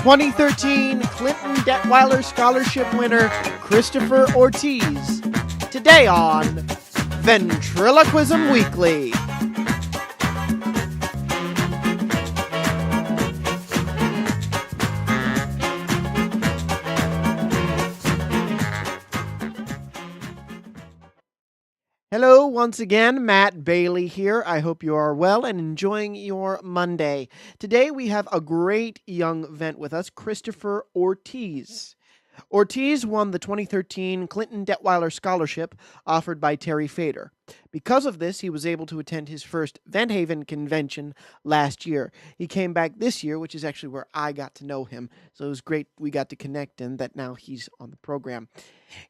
2013 Clinton Detweiler Scholarship winner Christopher Ortiz. Today on Ventriloquism Weekly. Hello, once again, Matt Bailey here. I hope you are well and enjoying your Monday. Today we have a great young vent with us, Christopher Ortiz. Ortiz won the 2013 Clinton Detweiler Scholarship offered by Terry Fader. Because of this, he was able to attend his first Van Haven convention last year. He came back this year, which is actually where I got to know him. So it was great we got to connect and that now he's on the program.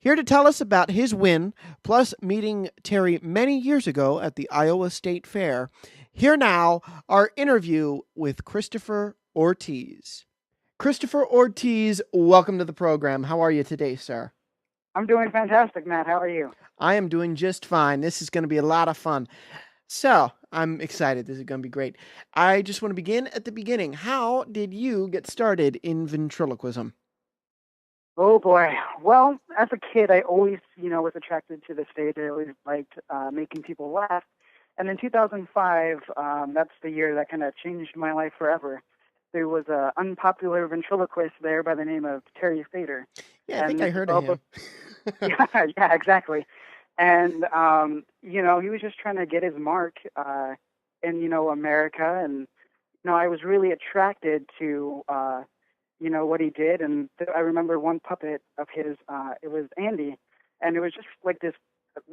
Here to tell us about his win, plus meeting Terry many years ago at the Iowa State Fair. Here now, our interview with Christopher Ortiz. Christopher Ortiz, welcome to the program. How are you today, sir? I'm doing fantastic, Matt. How are you? I am doing just fine. This is going to be a lot of fun. So, I'm excited. This is going to be great. I just want to begin at the beginning. How did you get started in ventriloquism? Oh boy. Well, as a kid, I always, was attracted to the stage. I always liked making people laugh. And in 2005, that's the year that kind of changed my life forever. There was an unpopular ventriloquist there by the name of Terry Fader. Yeah, I think I heard of him. Yeah, exactly. And, he was just trying to get his mark in, America. And, I was really attracted to, what he did. And I remember one puppet of his, it was Andy. And it was just like this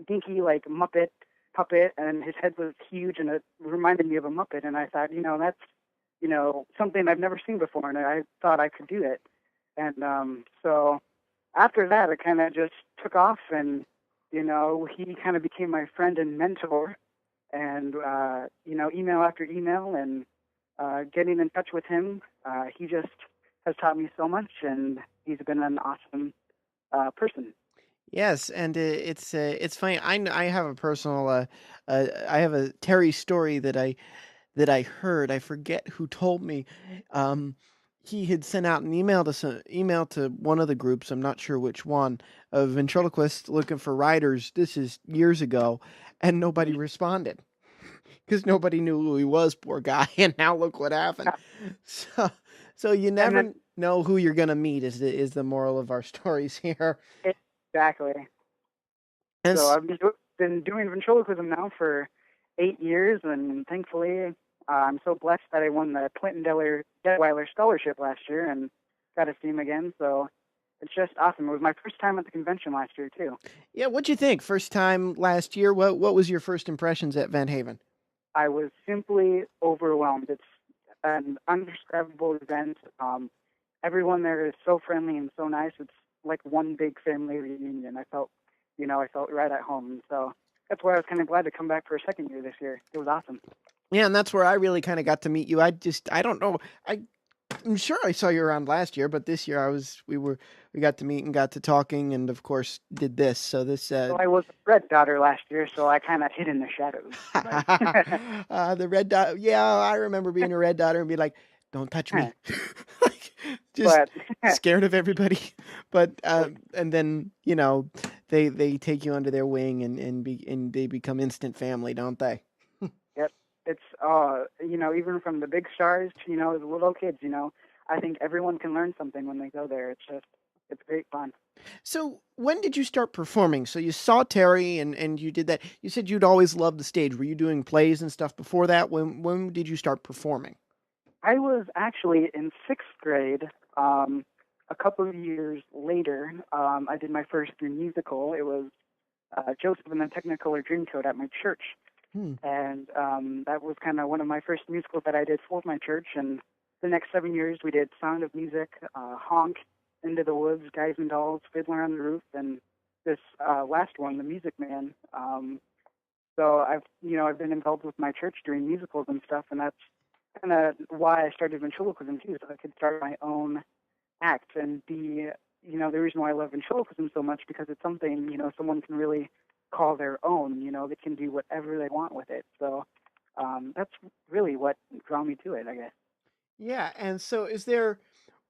dinky, like, Muppet puppet. And his head was huge and it reminded me of a Muppet. And I thought, that's, something I've never seen before. And I thought I could do it. And so after that, it kind of just took off. And, he kind of became my friend and mentor. And, email after email and getting in touch with him, he just has taught me so much, and he's been an awesome person. Yes, and it's funny. I have a personal I have a Terry story that I heard. I forget who told me. He had sent out an email to one of the groups. I'm not sure which one, of ventriloquists looking for writers. This is years ago, and nobody responded because nobody knew who he was. Poor guy. And now look what happened. So so you never know who you're gonna meet. Is the moral of our stories here. Exactly. And So I've been doing ventriloquism now for 8 years, and thankfully, I'm so blessed that I won the Clinton Detweiler Scholarship last year and got to see him again. So it's just awesome. It was my first time at the convention last year too. yeah, what'd you think? First time last year. What was your first impressions at Van Haven? I was simply overwhelmed. It's an undescribable event. Everyone there is so friendly and so nice. It's like one big family reunion. I felt right at home. So that's why I was kind of glad to come back for a second year this year. It was awesome. Yeah, and that's where I really kind of got to meet you. I don't know. I'm sure I saw you around last year, but this year we got to meet and got to talking, and of course did this. So this. Well, I was a red daughter last year, so I kind of hid in the shadows. The red dot. Yeah, I remember being a red daughter and be like, "Don't touch me," like just scared of everybody. But and then they take you under their wing and they become instant family, don't they? Yep. It's even from the big stars to the little kids. I think everyone can learn something when they go there. It's great fun. So when did you start performing? So you saw Terry and you did that. You said you'd always loved the stage. Were you doing plays and stuff before that? When did you start performing? I was actually in sixth grade. A couple of years later, I did my first musical. It was Joseph and the Technicolor Dreamcoat at my church. And that was kind of one of my first musicals that I did for my church. And the next 7 years, we did Sound of Music, Honk, Into the Woods, Guys and Dolls, Fiddler on the Roof, and this last one, The Music Man. So I've been involved with my church doing musicals and stuff, and that's kind of why I started ventriloquism too, so I could start my own act and be, the reason why I love ventriloquism so much, because it's something, someone can really call their own, they can do whatever they want with it. So that's really what drew me to it, I guess. Yeah, and so is there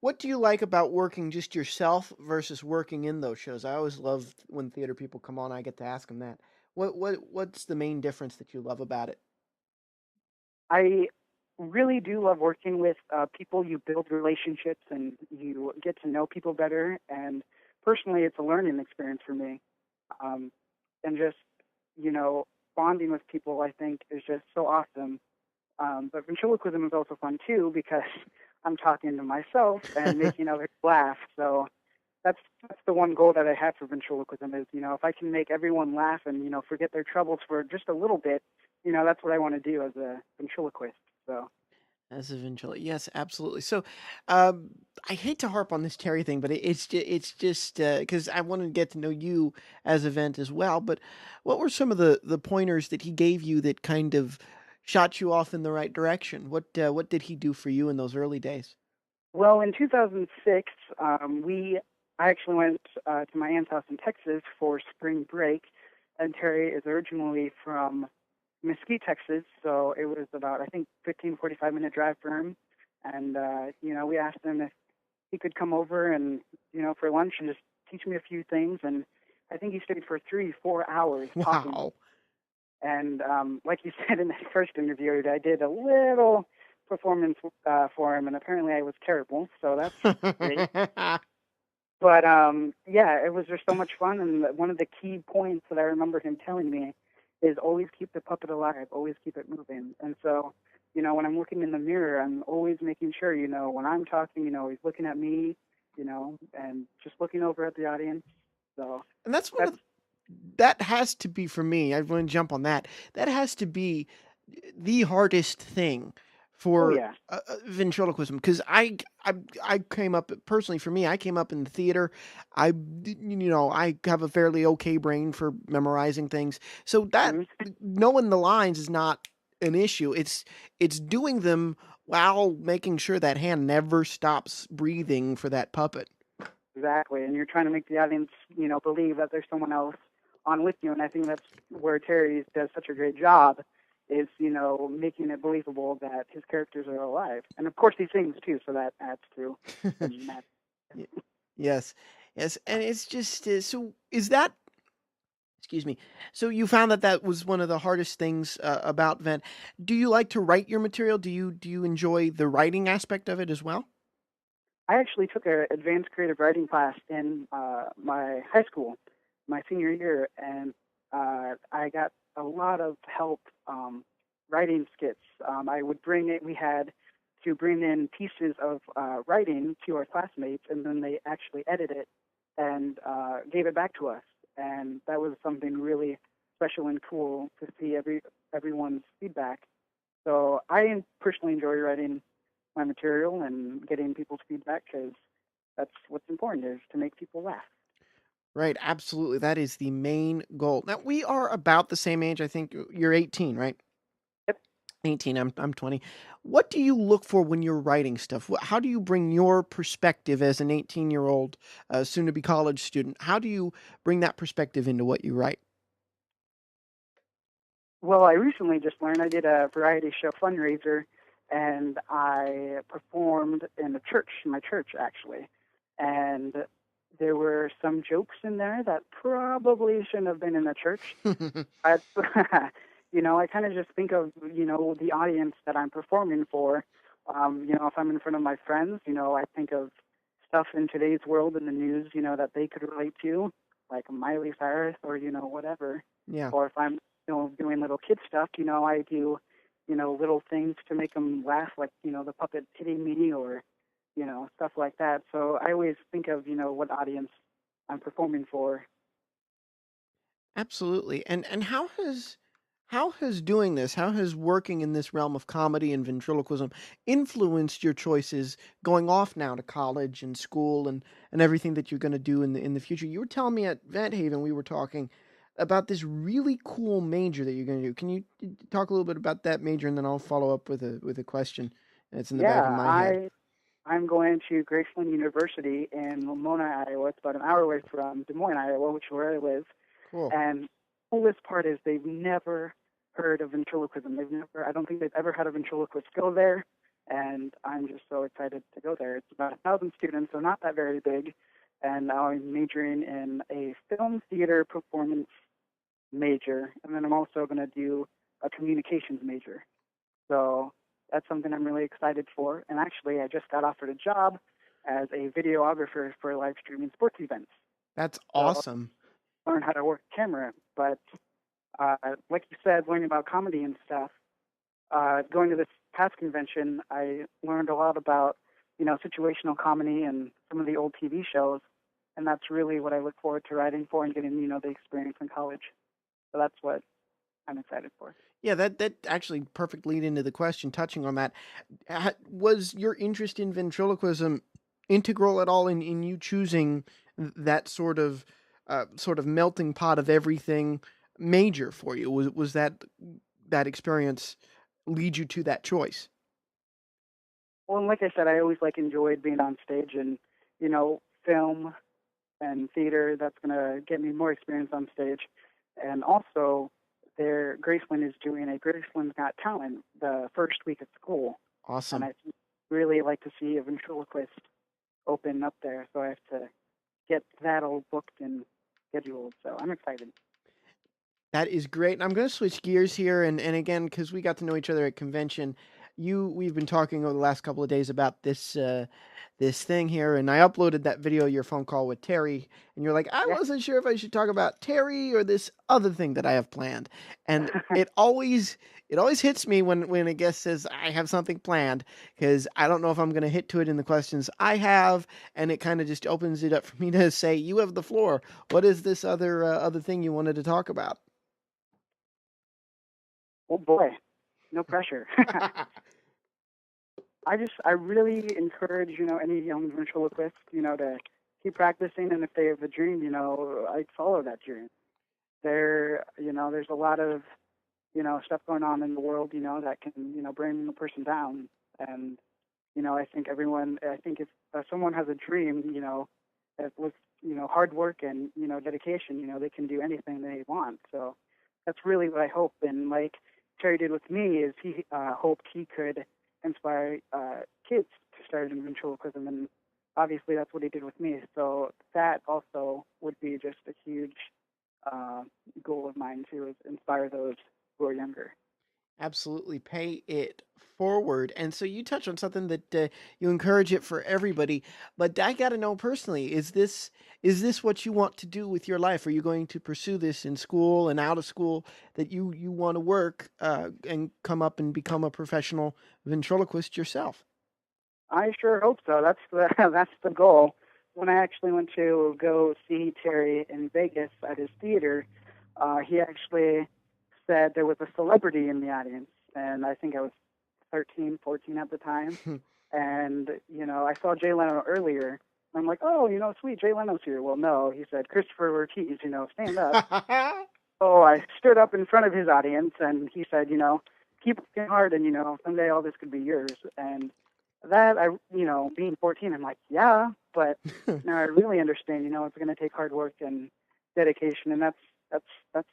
What do you like about working just yourself versus working in those shows? I always love when theater people come on. I get to ask them that. What's the main difference that you love about it? I really do love working with people. You build relationships and you get to know people better. And personally, it's a learning experience for me. Um, and just, you know, bonding with people, I think, is just so awesome. But ventriloquism is also fun too because I'm talking to myself and making others laugh. So that's the one goal that I have for ventriloquism is, if I can make everyone laugh and, forget their troubles for just a little bit, that's what I want to do as a ventriloquist. So, As eventually, yes, absolutely. So, um, I hate to harp on this Terry thing, but it's just because I want to get to know you as event as well. But what were some of the pointers that he gave you that kind of shot you off in the right direction? What did he do for you in those early days? well, in 2006, I actually went to my aunt's house in Texas for spring break, and Terry is originally from Mesquite, Texas, so it was about, I think, 15-45 minute drive for him. And we asked him if he could come over and for lunch and just teach me a few things. And I think he stayed for 3-4 hours talking. Wow. And like you said in the first interview, I did a little performance for him, and apparently I was terrible. So that's great. But yeah, it was just so much fun. And one of the key points that I remember him telling me is always keep the puppet alive, always keep it moving. And so, when I'm looking in the mirror, I'm always making sure, when I'm talking, he's looking at me, and just looking over at the audience. So And that's one that's, of that has to be for me. I want to jump on that. That has to be the hardest thing oh for yeah. ventriloquism because I came up personally for me. I came up in the theater. I have a fairly okay brain for memorizing things, so that Hmm. knowing the lines is not an issue. It's doing them while making sure that hand never stops breathing for that puppet. Exactly. And you're trying to make the audience, believe that there's someone else on with you. And I think that's where Terry does such a great job is, making it believable that his characters are alive. And of course he sings too, so that adds to the magic. Y- yes, yes, and it's just so. Is that excuse me. So you found that that was one of the hardest things about Vent. Do you like to write your material? Do you enjoy the writing aspect of it as well? I actually took an advanced creative writing class in my high school, my senior year, and I got a lot of help writing skits. I would bring it. We had to bring in pieces of writing to our classmates, and then they actually edited it and gave it back to us. And that was something really special and cool to see everyone's feedback. So I personally enjoy writing my material and getting people's feedback because that's what's important is to make people laugh. Right, absolutely. That is the main goal. Now we are about the same age. I think you're 18, right? Yep. 18. I'm 20. What do you look for when you're writing stuff? How do you bring your perspective as an 18-year-old, soon to be college student? How do you bring that perspective into what you write? Well, I recently just learned I did a variety show fundraiser, and I performed in a church, my church actually, and there were some jokes in there that probably shouldn't have been in a church. But I kind of just think of the audience that I'm performing for. If I'm in front of my friends, I think of stuff in today's world in the news, that they could relate to, like Miley Cyrus or whatever. Yeah. Or if I'm doing little kid stuff, I do little things to make them laugh, like the puppet hitting me or stuff like that. So I always think of what audience I'm performing for. Absolutely. And how has doing this, how has working in this realm of comedy and ventriloquism influenced your choices going off now to college and school and everything that you're going to do in the future? You were telling me at Vent Haven we were talking about this really cool major that you're going to do. Can you talk a little bit about that major and then I'll follow up with a question that's in the back of Yeah, my head. I'm going to Graceland University in Lamona, Iowa. It's about an hour away from Des Moines, Iowa, which is where I live. Cool. And the coolest part is they've never heard of ventriloquism. I don't think they've ever had a ventriloquist go there. and I'm just so excited to go there. It's about 1,000 students, so not that very big, and I'm majoring in a film theater performance major, and then I'm also going to do a communications major. So that's something I'm really excited for. And actually, I just got offered a job as a videographer for live streaming sports events. That's So awesome. learn how to work a camera. But like you said, learning about comedy and stuff. Going to this past convention, I learned a lot about situational comedy and some of the old TV shows, and that's really what I look forward to writing for and getting the experience in college. So that's what I'm excited for. Yeah, that actually perfect lead into the question. Touching on that, was your interest in ventriloquism integral at all in you choosing that sort of melting pot of everything major for you? Was that experience lead you to that choice? Well, and like I said, I always enjoyed being on stage and film and theater. That's gonna get me more experience on stage, and also Graceland is doing a Graceland's Got Talent the first week of school, and Awesome. I really like to see a ventriloquist open up there. So I have to get that all booked and scheduled. So I'm excited. That is great. And I'm going to switch gears here, and again, because we got to know each other at convention, we've been talking over the last couple of days about this thing here, and I uploaded that video of your phone call with Terry, and you're like, I Yeah. wasn't sure if I should talk about Terry or this other thing that I have planned, and it always hits me when a guest says I have something planned, because I don't know if I'm going to hit to it in the questions I have, and it kind of just opens it up for me to say, you have the floor. What is this other thing you wanted to talk about? Oh boy, no pressure. I really encourage any young ventriloquists to keep practicing, and if they have a dream, I'd follow that dream. There's a lot of stuff going on in the world, that can bring a person down, and I think if someone has a dream, with hard work and dedication, they can do anything they want. So that's really what I hope. And like Terry did with me, is he hoped he could inspire kids to start in ventriloquism, and obviously that's what he did with me. So that also would be just a huge uh, goal of mine too, is inspire those who are younger. Absolutely, pay it forward. And so you touch on something that you encourage it for everybody, but I got to know personally, is this what you want to do with your life? Are you going to pursue this in school and out of school, that you want to work and come up and become a professional ventriloquist yourself? I sure hope so. That's the that's the goal. When I actually went to go see Terry in Vegas at his theater, he actually said there was a celebrity in the audience, and I think I was 13, 14 at the time. And I saw Jay Leno earlier. I'm like, oh, sweet, Jay Leno's here. Well, no, he said Christopher Ortiz, stand up. So I stood up in front of his audience, and he said, keep working hard, and someday all this could be yours. And that being 14, I'm like, yeah, but now I really understand. It's going to take hard work and dedication, and that's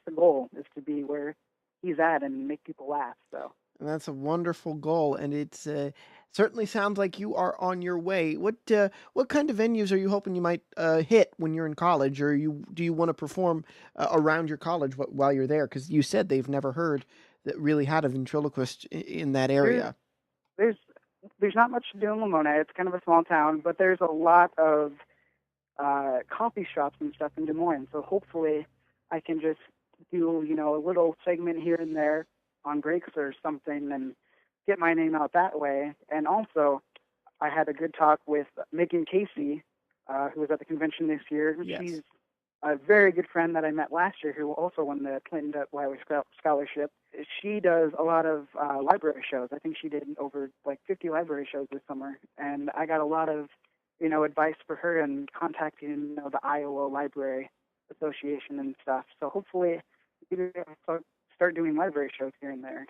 the goal, is to be where he's at and make people laugh. So And that's a wonderful goal, and it's certainly sounds like you are on your way. What kind of venues are you hoping you might hit when you're in college, or do you want to perform around your college while you're there? Because you said they've never heard that really had a ventriloquist in that there's area. there's there's not much to do in Lamona. It's kind of a small town, but there's a lot of coffee shops and stuff in Des Moines. So hopefully, I can just do a little segment here and there on breaks or something, and get my name out that way. And also, I had a good talk with Megan Casey, who was at the convention this year. Yes. She's a very good friend that I met last year, who also won the Clinton Wiley Scholarship. She does a lot of library shows. I think she did over 50 library shows this summer, and I got a lot of advice for her and contacting the Iowa Library Association and stuff. So hopefully, I'll start doing library shows here and there.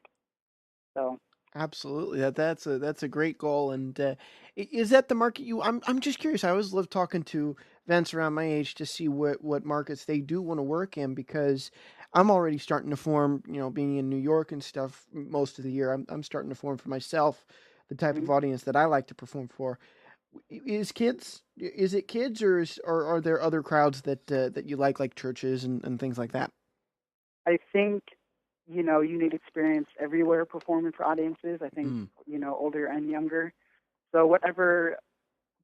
So Absolutely, that's a great goal, and is that the market you? I'm just curious. I always love talking to vets around my age to see what markets they do want to work in, because I'm already starting to form. Being in New York and stuff most of the year, I'm starting to form for myself the type Hmm. of audience that I like to perform for. Is it kids, or are there other crowds that you like churches and things like that? I think, you need experience everywhere performing for audiences. I think, Mm, older and younger. So whatever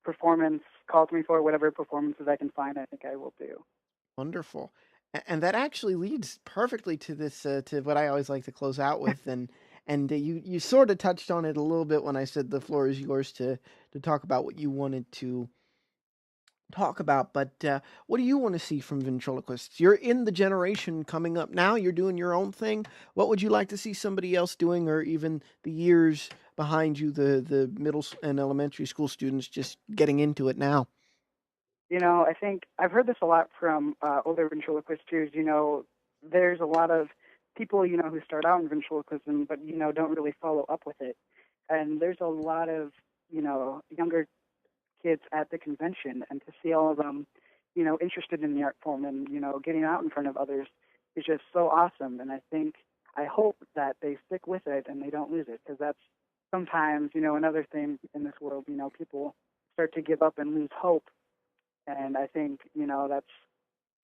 performance calls me for, whatever performances I can find, I think I will do. wonderful. And that actually leads perfectly to this to what I always like to close out with, and you sort of touched on it a little bit when I said the floor is yours to talk about what you wanted to talk about. But what do you want to see from ventriloquists? You're in the generation coming up now. You're doing your own thing. What would you like to see somebody else doing, or even the years behind you, the middle and elementary school students just getting into it now? I think I've heard this a lot from older ventriloquists too. There's a lot of people, who start out in ventriloquism, but don't really follow up with it. And there's a lot of, younger kids at the convention, and to see all of them, interested in the art form and getting out in front of others is just so awesome. And I hope that they stick with it and they don't lose it, because that's sometimes, another thing in this world. People start to give up and lose hope, and I think that's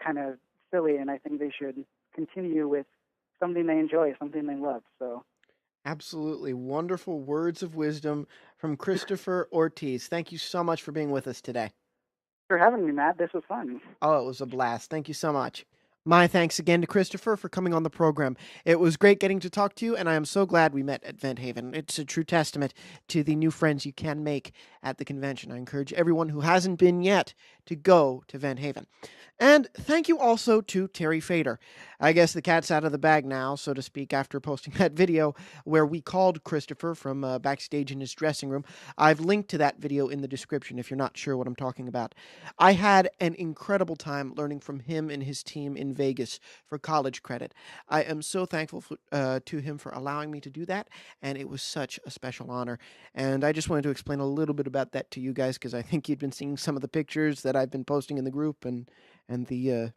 kind of silly. And I think they should continue with something they enjoy, something they love. So, Absolutely wonderful words of wisdom from Christopher Ortiz. Thank you so much for being with us today. for having me, Matt. This was fun. Oh, it was a blast. Thank you so much. My thanks again to Christopher for coming on the program. It was great getting to talk to you, and I am so glad we met at Vent Haven. It's a true testament to the new friends you can make at the convention. I encourage everyone who hasn't been yet to go to Vent Haven. And thank you also to Terry Fader. I guess the cat's out of the bag now, so to speak, after posting that video where we called Christopher from backstage in his dressing room. I've linked to that video in the description if you're not sure what I'm talking about. I had an incredible time learning from him and his team in Vegas for college credit. I am so thankful to him for allowing me to do that, and it was such a special honor. And I just wanted to explain a little bit about that to you guys because I think you'd been seeing some of the pictures that I've been posting in the group and the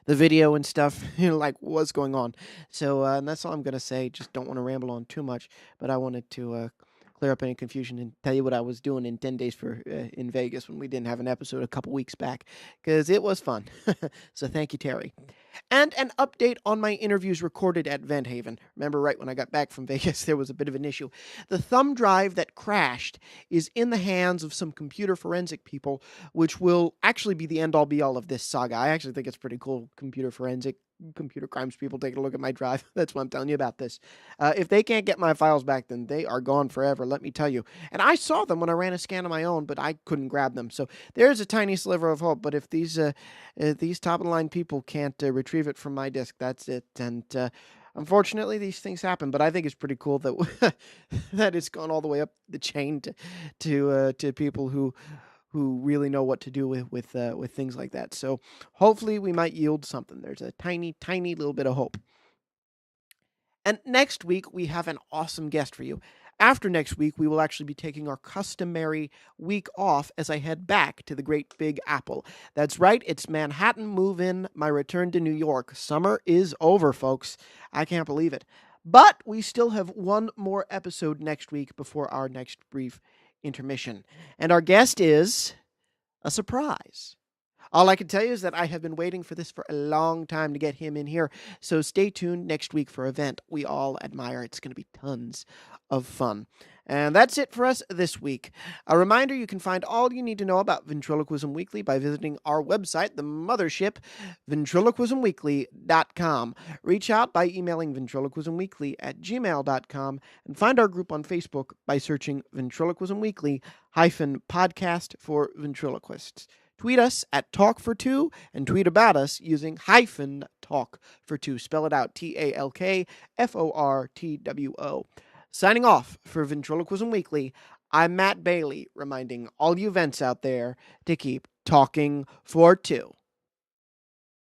video and stuff, like what's going on. So and that's all I'm gonna say. Just don't want to ramble on too much, but I wanted to clear up any confusion and tell you what I was doing in 10 days for in Vegas when we didn't have an episode a couple weeks back because it was fun. So thank you, Terry. And an update on my interviews recorded at Vent Haven. Remember, right when I got back from Vegas, there was a bit of an issue. The thumb drive that crashed is in the hands of some computer forensic people, which will actually be the end all be all of this saga. I actually think it's pretty cool. Computer crimes people taking a look at my drive. That's why I'm telling you about this. If they can't get my files back, then they are gone forever, let me tell you. And I saw them when I ran a scan on my own, but I couldn't grab them. So there's a tiny sliver of hope. But if these top of the line people can't retrieve it from my disk, that's it. And unfortunately, these things happen. But I think it's pretty cool that that it's gone all the way up the chain to people who really know what to do with things like that. So hopefully we might yield something. There's a tiny, tiny little bit of hope. And next week we have an awesome guest for you. After next week, we will actually be taking our customary week off as I head back to the Great Big Apple. That's right, it's Manhattan move in, my return to New York. Summer is over, folks. I can't believe it. But we still have one more episode next week before our next brief intermission. And our guest is a surprise. All I can tell you is that I have been waiting for this for a long time to get him in here. So stay tuned next week for an event we all admire. It's going to be tons of fun. And that's it for us this week. A reminder, you can find all you need to know about Ventriloquism Weekly by visiting our website, the mothership, ventriloquismweekly.com. Reach out by emailing ventriloquismweekly@gmail.com and find our group on Facebook by searching Ventriloquism Weekly -podcast for ventriloquists. Tweet us at Talk for Two and tweet about us using -Talk for Two. Spell it out, TALKFORTWO. Signing off for Ventriloquism Weekly, I'm Matt Bailey, reminding all you vents out there to keep talking for two.